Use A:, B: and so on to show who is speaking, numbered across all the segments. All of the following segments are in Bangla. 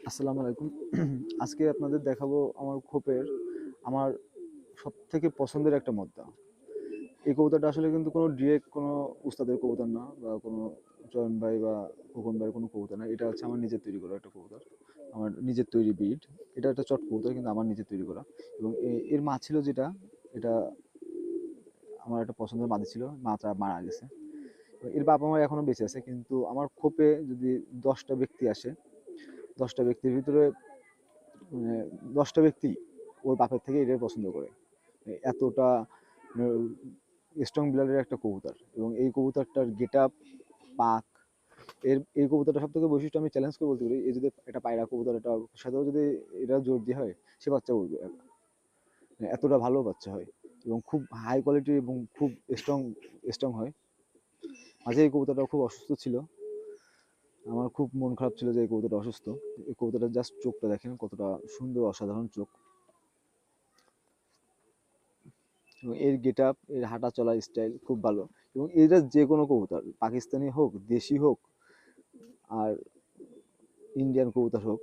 A: আসসালামু আলাইকুম। আজকে আপনাদের দেখাবো আমার খোপের আমার সবথেকে পছন্দের একটা মদ্দা। এই কবুতরটা আসলে কিন্তু কোনো ডিরেক্ট কোনো উস্তাদের কবুতর না বা কোনো চয়ন ভাই বা খোকন ভাইয়ের কোনো কবুতর না। এটা হচ্ছে আমার নিজের তৈরি করা একটা কবুতর। আমার নিজের তৈরি ব্রিড। এটা একটা চট কবুতর কিন্তু আমার নিজের তৈরি করা। এবং এর মা ছিল যেটা, এটা আমার একটা পছন্দের মাদি ছিল। মাটা মারা গেছে। এর বাবা মা এখনো বেঁচে আছে, কিন্তু আমার খোপে যদি 10টা ব্যক্তি আসে, 10টা ব্যক্তির ভিতরে মানে 10টা ব্যক্তি ওর বাপের থেকে এটাই পছন্দ করে। এতটা স্ট্রং ব্লাডের একটা কবুতর, এবং এই কবুতরটার গেট আপ, পাক, এই কবুতরটা সব থেকে বৈশিষ্ট্য আমি চ্যালেঞ্জ করে বলতে পারি, এই যদি একটা পায়রা কবুতর এটা সাথেও যদি এটা জোর দিয়ে হয়, সে বাচ্চা উঠবে। এতটা ভালো বাচ্চা হয় এবং খুব হাই কোয়ালিটি এবং খুব স্ট্রং স্ট্রং হয়। মাঝে এই কবুতরটা খুব অসুস্থ ছিল, আমার খুব মন খারাপ ছিল যে এই কবুতরটা অসুস্থ। এই কবুতরটার জাস্ট চোখটা দেখেন কতটা সুন্দর, অসাধারণ চোখ, এবং এর গেট আপ, এর হাঁটা চলা স্টাইল খুব ভালো। এবং এরা যে কোনো কবুতর, পাকিস্তানি হোক, দেশি হোক, আর ইন্ডিয়ান কবুতর হোক,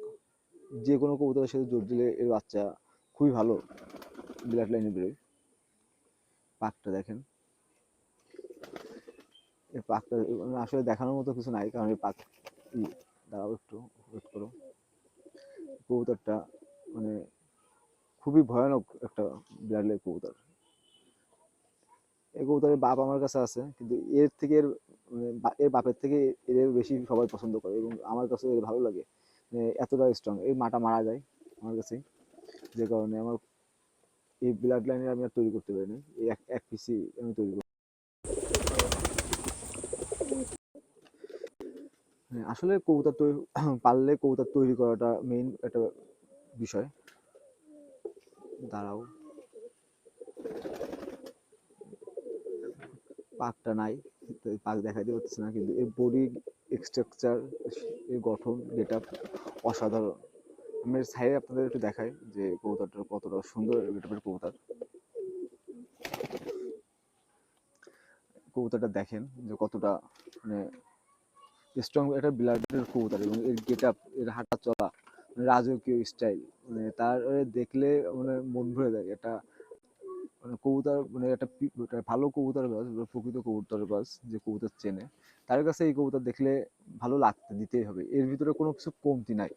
A: যে কোনো কবুতরের সাথে জোর দিলে এর বাচ্চা খুবই ভালো ব্লাড লাইনে বেরোয়। পাকটা দেখেন, এই পাকটা আসলে দেখানোর মতো কিছু নাই, কারণ এই পাক দাঁড়াও একটু ওয়েট করো। কবুতরটা মানে খুবই ভয়ানক একটা ব্লাড লাইন কবুতর। এই কবুতরের বাপ আমার কাছে আছে, কিন্তু এর থেকে এর বাপের থেকে এর বেশি সবাই পছন্দ করে, এবং আমার কাছে এর ভালো লাগে। এতটা স্ট্রং, এই মাটা মারা যায় আমার কাছে, যে কারণে আমার এই ব্লাড লাইনের আমি আর তৈরি করতে পারিনি। এই এক পিসি আমি তৈরি করি। আসলে কবুতর তৈরি পারলে কবুতর তৈরি করাটা মেইন একটা বিষয়। দাঁড়াও, পাকটা নাই, পাক দেখাইতে পারতেছে না, কিন্তু এর বডি স্ট্রাকচার, এর গঠন, গেট আপ অসাধারণ। আমি সাইডে আপনাদের একটু দেখাই যে কবুতরটা কতটা সুন্দর গেটআপের কবুতর। কবুতরটা দেখেন যে কতটা মানে স্ট্রং একটা ব্লাডের কবুতর, এবং এর গেট আপ, এর হাঁটা চলা, রাজকীয় স্টাইল, মানে তার দেখলে মানে মন ভরে যায়। এটা মানে কবুতর, মানে একটা ভালো কবুতরের বাস, প্রকৃত কবুতরের বাস, যে কবুতর চেনে, তার কাছে এই কবুতর দেখলে ভালো লাগতে দিতেই হবে। এর ভিতরে কোনো কিছু কমতি নাই।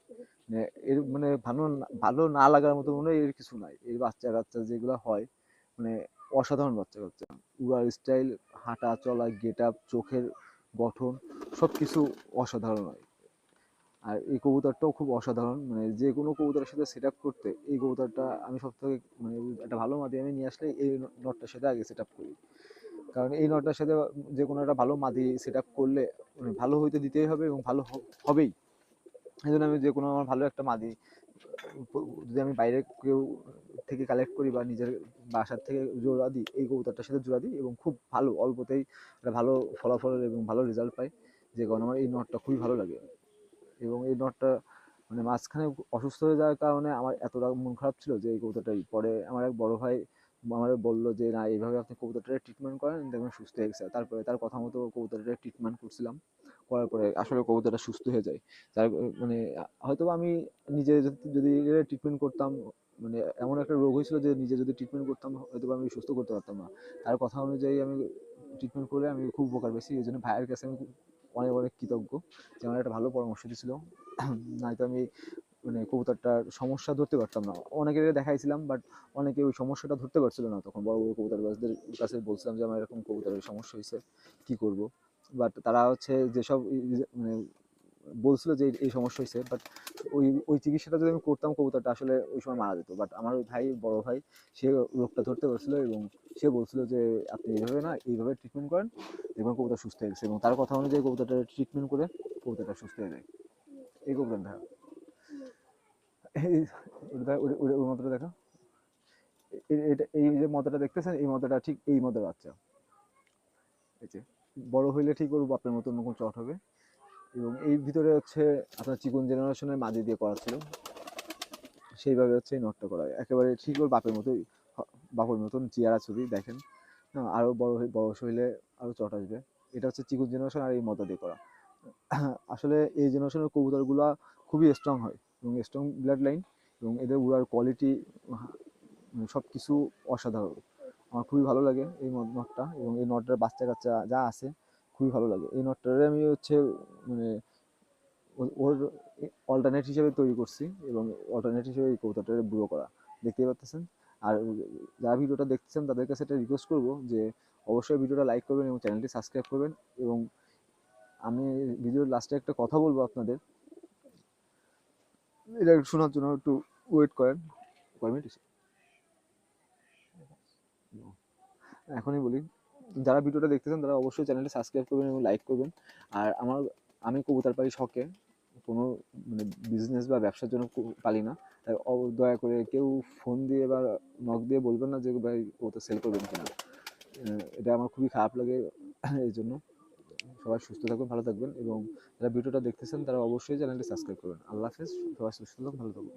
A: মানে এর মানে ভালো ভালো না লাগার মতো মনে হয় এর কিছু নাই। এর বাচ্চা কাচ্চা যেগুলো হয়, মানে অসাধারণ বাচ্চা কাচ্চা। উড়ার স্টাইল, হাঁটা চলা, গেট আপ, চোখের গঠন, সবকিছু অসাধারণ হয়। আর এই কবুতরটাও খুব অসাধারণ, মানে যে কোনো কবুতরের সাথে সেট আপ করতে এই কবুতরটা আমি সব থেকে মানে একটা ভালো মাদি আমি নিয়ে আসলে এই নটটার সাথে আগে সেট আপ করি। কারণ এই নটটার সাথে যে কোনো একটা ভালো মাদি সেট আপ করলে মানে ভালো হইতে দিতেই হবে, এবং ভালো হবেই। এই জন্য আমি যে কোনো আমার ভালো একটা মাদি যদি আমি বাইরে কেউ থেকে কালেক্ট করি বা নিজের বাসার থেকে জোড়া দিই, এই কবুতরটার সাথে জোড়া দিই, এবং খুব ভালো অল্পতেই একটা ভালো ফলাফল এবং ভালো রেজাল্ট পাই, যে কারণে আমার এই নটটা খুবই ভালো লাগে। এবং এই নটটা মানে মাঝখানে অসুস্থ হয়ে যাওয়ার কারণে আমার এতটা মন খারাপ ছিল যে এই কবুতরটাই, পরে আমার এক বড় ভাই আমার বললো যে না, এইভাবে আপনি কবুতরটাকে ট্রিটমেন্ট করেন, দেখবেন সুস্থ হয়ে গেছে। তারপরে তার কথা মতো কবুতরটাকে ট্রিটমেন্ট করছিলাম, করার পরে আসলে কবুতরটা সুস্থ হয়ে যায়। তার মানে হয়তো আমি নিজে যদি ট্রিটমেন্ট করতাম, মানে এমন একটা রোগ হয়েছিল যে নিজে যদি ট্রিটমেন্ট করতাম হয়তো আমি সুস্থ করতে পারতাম না। তার কথা অনুযায়ী আমি ট্রিটমেন্ট করে আমি খুব উপকার পেয়েছি। এই জন্য ভাইয়ের কাছে আমি অনেক অনেক কৃতজ্ঞ, যে আমার একটা ভালো পরামর্শ দিয়েছিল। নয়তো আমি মানে কবুতরটার সমস্যা ধরতে পারতাম না। অনেকের দেখাইছিলাম, বাট অনেকে ওই সমস্যাটা ধরতে পারছিল না। তখন বড় বড় কবুতর বাসদের কাছে বলছিলাম যে আমার এরকম কবুতরের সমস্যা হয়েছে, কি করব। বাট তারা হচ্ছে যেসব মানে বলছিল যে এই সমস্যা হয়েছে, বাট ওই ওই চিকিৎসাটা যদি আমি করতাম কবুতরটা আসলে ওই সময় মারা যেত। বাট আমার ওই ভাই, বড় ভাই, সে রোগটা ধরতে পারছিল, এবং সে বলছিল যে আপনি এইভাবে না, এইভাবে ট্রিটমেন্ট করেন, দেখবেন কবুতর সুস্থ হয়ে গেছে। এবং তার কথা অনুযায়ী কবুতরটা ট্রিটমেন্ট করে কবুতরটা সুস্থ হয়ে যায়। এই কবুতর দেখা, ওই মতটা দেখা, এই যে মতটা দেখতেছেন, এই মতটা ঠিক এই মতের বাচ্চা। এই যে বড় হইলে ঠিক ওর বাপের মতো অন্য চট হবে। এবং এই ভিতরে হচ্ছে আপনার চিকন জেনারেশনের মাদি দিয়ে করা ছিল, সেইভাবে হচ্ছে এই নটটা করা, একেবারে ঠিক ওর বাপের মতোই, বাপের মতন চেয়ারা ছবি দেখেন। আরো বড় হইলে আরো চট আসবে। এটা হচ্ছে চিকন জেনারেশন, আর এই মতো দিয়ে করা। আসলে এই জেনারেশনের কবুতরগুলা খুবই স্ট্রং হয়। এবং স্ট্রং ব্লাড লাইন এবং এদের উড়ার কোয়ালিটি সব কিছু অসাধারণ। আমার খুবই ভালো লাগে এই নটটা, এবং এই নটটার বাচ্চা কাচ্চা যা আছে খুবই ভালো লাগে। এই নটটারে আমি হচ্ছে মানে ওর অল্টারনেট হিসেবে তৈরি করছি, এবং অল্টারনেট হিসেবে এই কবুতরটারে বুড়ো করা, দেখতেই পাচ্ছেন। আর যারা ভিডিওটা দেখতেছেন তাদের কাছে একটা রিকোয়েস্ট করবো যে অবশ্যই ভিডিওটা লাইক করবেন এবং চ্যানেলটি সাবস্ক্রাইব করবেন। এবং আমি ভিডিওর লাস্টে একটা কথা বলবো আপনাদের, এটা শোনার জন্য একটু ওয়েট করেন। কয় মিনিট এখনই বলি, যারা ভিডিওটা দেখতেছেন তারা অবশ্যই চ্যানেলটি সাবস্ক্রাইব করবেন এবং লাইক করবেন। আর আমি কবুতর পালি শখে, কোনো মানে বিজনেস বা ব্যবসার জন্য পালি না। তাই দয়া করে কেউ ফোন দিয়ে বা নক দিয়ে বলবেন না যে ভাই কবুতর সেল করবেন কিনা। এটা আমার খুবই খারাপ লাগে। এই জন্য সবাই সুস্থ থাকুন, ভালো থাকবেন, এবং যারা ভিডিওটা দেখতেছেন তারা অবশ্যই চ্যানেলটি সাবস্ক্রাইব করবেন। আল্লাহ হাফেজ, সবাই সুস্থ থাকুন, ভালো থাকুন।